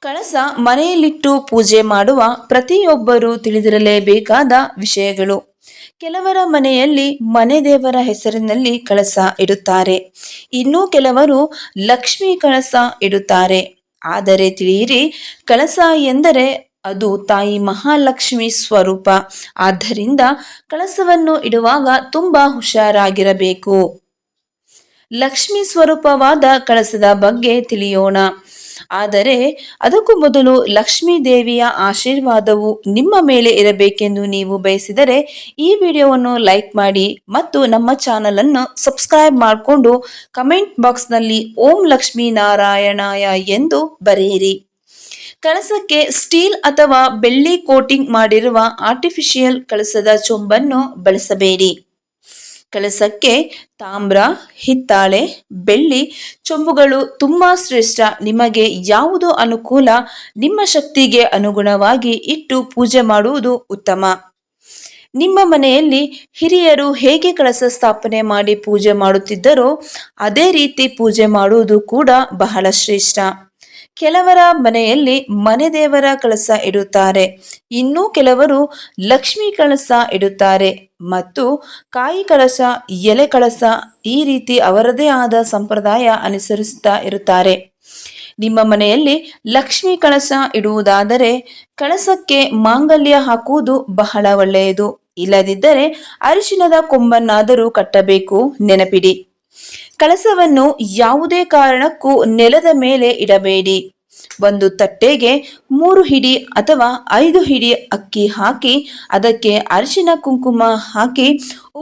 ಕಳಸ ಮನೆಯಲ್ಲಿಟ್ಟು ಪೂಜೆ ಮಾಡುವ ಪ್ರತಿಯೊಬ್ಬರೂ ತಿಳಿದಿರಲೇಬೇಕಾದ ವಿಷಯಗಳು. ಕೆಲವರ ಮನೆಯಲ್ಲಿ ಮನೆ ದೇವರ ಹೆಸರಿನಲ್ಲಿ ಕಳಸ ಇಡುತ್ತಾರೆ. ಇನ್ನು ಕೆಲವರು ಲಕ್ಷ್ಮೀ ಕಳಸ ಇಡುತ್ತಾರೆ. ಆದರೆ ತಿಳಿಯಿರಿ, ಕಳಸ ಎಂದರೆ ಅದು ತಾಯಿ ಮಹಾಲಕ್ಷ್ಮಿ ಸ್ವರೂಪ. ಆದ್ದರಿಂದ ಕಳಸವನ್ನು ಇಡುವಾಗ ತುಂಬಾ ಹುಷಾರಾಗಿರಬೇಕು. ಲಕ್ಷ್ಮಿ ಸ್ವರೂಪವಾದ ಕಳಸದ ಬಗ್ಗೆ ತಿಳಿಯೋಣ. ಆದರೆ ಅದಕ್ಕೂ ಮೊದಲು ಲಕ್ಷ್ಮೀ ದೇವಿಯ ಆಶೀರ್ವಾದವು ನಿಮ್ಮ ಮೇಲೆ ಇರಬೇಕೆಂದು ನೀವು ಬಯಸಿದರೆ ಈ ವಿಡಿಯೋವನ್ನು ಲೈಕ್ ಮಾಡಿ ಮತ್ತು ನಮ್ಮ ಚಾನಲ್ ಅನ್ನು ಸಬ್ಸ್ಕ್ರೈಬ್ ಮಾಡಿಕೊಂಡು ಕಮೆಂಟ್ ಬಾಕ್ಸ್ನಲ್ಲಿ ಓಂ ಲಕ್ಷ್ಮೀ ನಾರಾಯಣಾಯ ಎಂದು ಬರೆಯಿರಿ. ಕಳಸಕ್ಕೆ ಸ್ಟೀಲ್ ಅಥವಾ ಬೆಳ್ಳಿ ಕೋಟಿಂಗ್ ಮಾಡಿರುವ ಆರ್ಟಿಫಿಷಿಯಲ್ ಕಳಸದ ಚೊಂಬನ್ನು ಬಳಸಬೇಡಿ. ಕಳಸಕ್ಕೆ ತಾಮ್ರ, ಹಿತ್ತಾಳೆ, ಬೆಳ್ಳಿ ಚೊಂಬುಗಳು ತುಂಬಾ ಶ್ರೇಷ್ಠ. ನಿಮಗೆ ಯಾವುದು ಅನುಕೂಲ, ನಿಮ್ಮ ಶಕ್ತಿಗೆ ಅನುಗುಣವಾಗಿ ಇಟ್ಟು ಪೂಜೆ ಮಾಡುವುದು ಉತ್ತಮ. ನಿಮ್ಮ ಮನೆಯಲ್ಲಿ ಹಿರಿಯರು ಹೇಗೆ ಕಳಸ ಸ್ಥಾಪನೆ ಮಾಡಿ ಪೂಜೆ ಮಾಡುತ್ತಿದ್ದರೋ ಅದೇ ರೀತಿ ಪೂಜೆ ಮಾಡುವುದು ಕೂಡ ಬಹಳ ಶ್ರೇಷ್ಠ. ಕೆಲವರ ಮನೆಯಲ್ಲಿ ಮನೆ ದೇವರ ಕಳಸ ಇಡುತ್ತಾರೆ. ಇನ್ನು ಕೆಲವರು ಲಕ್ಷ್ಮೀ ಕಳಸ ಇಡುತ್ತಾರೆ ಮತ್ತು ಕಾಯಿ ಕಳಸ, ಎಲೆ ಕಳಸ, ಈ ರೀತಿ ಅವರದೇ ಆದ ಸಂಪ್ರದಾಯ ಅನುಸರಿಸುತ್ತಾ ಇರುತ್ತಾರೆ. ನಿಮ್ಮ ಮನೆಯಲ್ಲಿ ಲಕ್ಷ್ಮೀ ಕಳಸ ಇಡುವುದಾದರೆ ಕಳಸಕ್ಕೆ ಮಾಂಗಲ್ಯ ಹಾಕುವುದು ಬಹಳ ಒಳ್ಳೆಯದು. ಇಲ್ಲದಿದ್ದರೆ ಅರಿಶಿಣದ ಕೊಂಬನ್ನಾದರೂ ಕಟ್ಟಬೇಕು, ನೆನಪಿಡಿ. ಕಳಸವನ್ನು ಯಾವುದೇ ಕಾರಣಕ್ಕೂ ನೆಲದ ಮೇಲೆ ಇಡಬೇಡಿ. ಒಂದು ತಟ್ಟೆಗೆ 3 ಹಿಡಿ ಅಥವಾ 5 ಹಿಡಿ ಅಕ್ಕಿ ಹಾಕಿ ಅದಕ್ಕೆ ಅರಿಶಿನ ಕುಂಕುಮ ಹಾಕಿ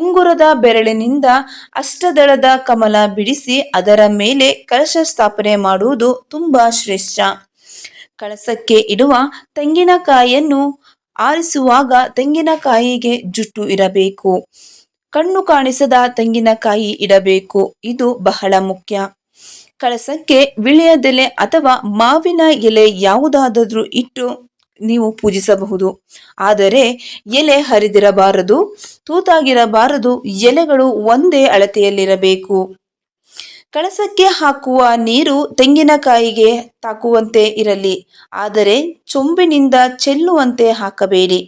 ಉಂಗುರದ ಬೆರಳಿನಿಂದ ಅಷ್ಟದಳದ ಕಮಲ ಬಿಡಿಸಿ ಅದರ ಮೇಲೆ ಕಳಶ ಸ್ಥಾಪನೆ ಮಾಡುವುದು ತುಂಬಾ ಶ್ರೇಷ್ಠ. ಕಳಸಕ್ಕೆ ಇಡುವ ತೆಂಗಿನಕಾಯಿಯನ್ನು ಆರಿಸುವಾಗ ತೆಂಗಿನಕಾಯಿಗೆ ಜುಟ್ಟು ಇರಬೇಕು. ಕಣ್ಣು ಕಾಣಿಸದ ತೆಂಗಿನಕಾಯಿ ಇಡಬೇಕು. ಇದು ಬಹಳ ಮುಖ್ಯ. ಕಳಸಕ್ಕೆ ವಿಳೆಯದೆಲೆ ಅಥವಾ ಮಾವಿನ ಎಲೆ ಯಾವುದಾದರೂ ಇಟ್ಟು ನೀವು ಪೂಜಿಸಬಹುದು. ಆದರೆ ಎಲೆ ಹರಿದಿರಬಾರದು, ತೂತಾಗಿರಬಾರದು. ಎಲೆಗಳು ಒಂದೇ ಅಳತೆಯಲ್ಲಿರಬೇಕು. ಕಳಸಕ್ಕೆ ಹಾಕುವ ನೀರು ತೆಂಗಿನಕಾಯಿಗೆ ತಾಕುವಂತೆ ಇರಲಿ, ಆದರೆ ಚೊಂಬಿನಿಂದ ಚೆಲ್ಲುವಂತೆ ಹಾಕಬೇಡಿ.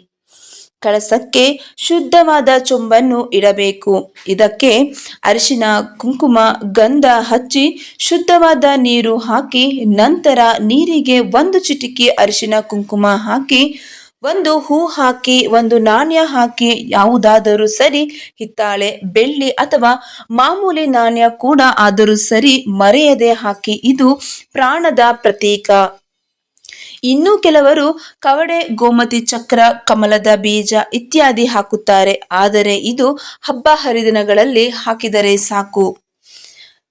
ಕಳಸಕ್ಕೆ ಶುದ್ಧವಾದ ಚೊಂಬನ್ನು ಇಡಬೇಕು. ಇದಕ್ಕೆ ಅರಿಶಿನ, ಕುಂಕುಮ, ಗಂಧ ಹಚ್ಚಿ ಶುದ್ಧವಾದ ನೀರು ಹಾಕಿ ನಂತರ ನೀರಿಗೆ 1 ಚಿಟಿಕೆ ಅರಿಶಿನ ಕುಂಕುಮ ಹಾಕಿ 1 ಹೂ ಹಾಕಿ 1 ನಾಣ್ಯ ಹಾಕಿ, ಯಾವುದಾದರೂ ಸರಿ, ಹಿತ್ತಾಳೆ, ಬೆಳ್ಳಿ ಅಥವಾ ಮಾಮೂಲಿ ನಾಣ್ಯ ಕೂಡ ಆದರೂ ಸರಿ, ಮರೆಯದೆ ಹಾಕಿ. ಇದು ಪ್ರಾಣದ ಪ್ರತೀಕ. ಇನ್ನು ಕೆಲವರು ಕವಡೆ, ಗೋಮತಿ ಚಕ್ರ, ಕಮಲದ ಬೀಜ ಇತ್ಯಾದಿ ಹಾಕುತ್ತಾರೆ. ಆದರೆ ಇದು ಹಬ್ಬ ಹರಿದಿನಗಳಲ್ಲಿ ಹಾಕಿದರೆ ಸಾಕು.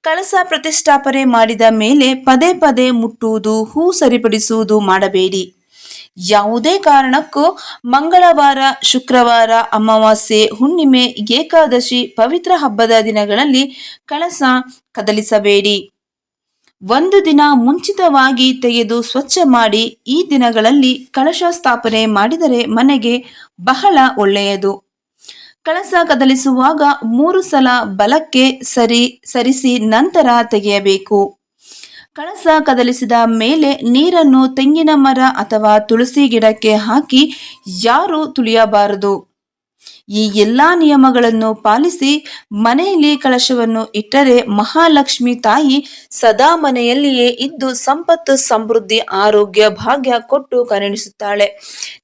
ಕಳಸ ಪ್ರತಿಷ್ಠಾಪನೆ ಮಾಡಿದ ಮೇಲೆ ಪದೇ ಪದೇ ಮುಟ್ಟುವುದು, ಹೂ ಸರಿಪಡಿಸುವುದು ಮಾಡಬೇಡಿ. ಯಾವುದೇ ಕಾರಣಕ್ಕೂ ಮಂಗಳವಾರ, ಶುಕ್ರವಾರ, ಅಮಾವಾಸ್ಯೆ, ಹುಣ್ಣಿಮೆ, ಏಕಾದಶಿ, ಪವಿತ್ರ ಹಬ್ಬದ ದಿನಗಳಲ್ಲಿ ಕಳಸ ಕದಲಿಸಬೇಡಿ. 1 ದಿನ ಮುಂಚಿತವಾಗಿ ತೆಗೆದು ಸ್ವಚ್ಛ ಮಾಡಿ ಈ ದಿನಗಳಲ್ಲಿ ಕಳಶ ಸ್ಥಾಪನೆ ಮಾಡಿದರೆ ಮನೆಗೆ ಬಹಳ ಒಳ್ಳೆಯದು. ಕಳಸ ಕದಲಿಸುವಾಗ 3 ಸಲ ಬಲಕ್ಕೆ ಸರಿಸಿ ನಂತರ ತೆಗೆಯಬೇಕು. ಕಳಸ ಕದಲಿಸಿದ ಮೇಲೆ ನೀರನ್ನು ತೆಂಗಿನ ಮರ ಅಥವಾ ತುಳಸಿ ಗಿಡಕ್ಕೆ ಹಾಕಿ ಯಾರೂ ತುಳಿಯಬಾರದು. ಈ ಎಲ್ಲಾ ನಿಯಮಗಳನ್ನು ಪಾಲಿಸಿ ಮನೆಯಲ್ಲಿ ಕಳಶವನ್ನು ಇಟ್ಟರೆ ಮಹಾಲಕ್ಷ್ಮಿ ತಾಯಿ ಸದಾ ಮನೆಯಲ್ಲಿಯೇ ಇದ್ದು ಸಂಪತ್ತು, ಸಮೃದ್ಧಿ, ಆರೋಗ್ಯ, ಭಾಗ್ಯ ಕೊಟ್ಟು ಕರುಣಿಸುತ್ತಾಳೆ.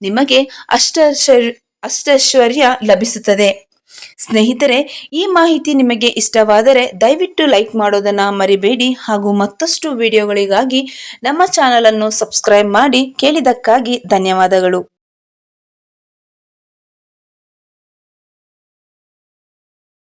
ನಿಮಗೆ ಅಷ್ಟೈಶ್ವರ್ಯ ಲಭಿಸುತ್ತದೆ. ಸ್ನೇಹಿತರೆ, ಈ ಮಾಹಿತಿ ನಿಮಗೆ ಇಷ್ಟವಾದರೆ ದಯವಿಟ್ಟು ಲೈಕ್ ಮಾಡೋದನ್ನ ಮರಿಬೇಡಿ. ಹಾಗೂ ಮತ್ತಷ್ಟು ವಿಡಿಯೋಗಳಿಗಾಗಿ ನಮ್ಮ ಚಾನಲ್ ಅನ್ನು ಸಬ್ಸ್ಕ್ರೈಬ್ ಮಾಡಿ. ಕೇಳಿದ್ದಕ್ಕಾಗಿ ಧನ್ಯವಾದಗಳು.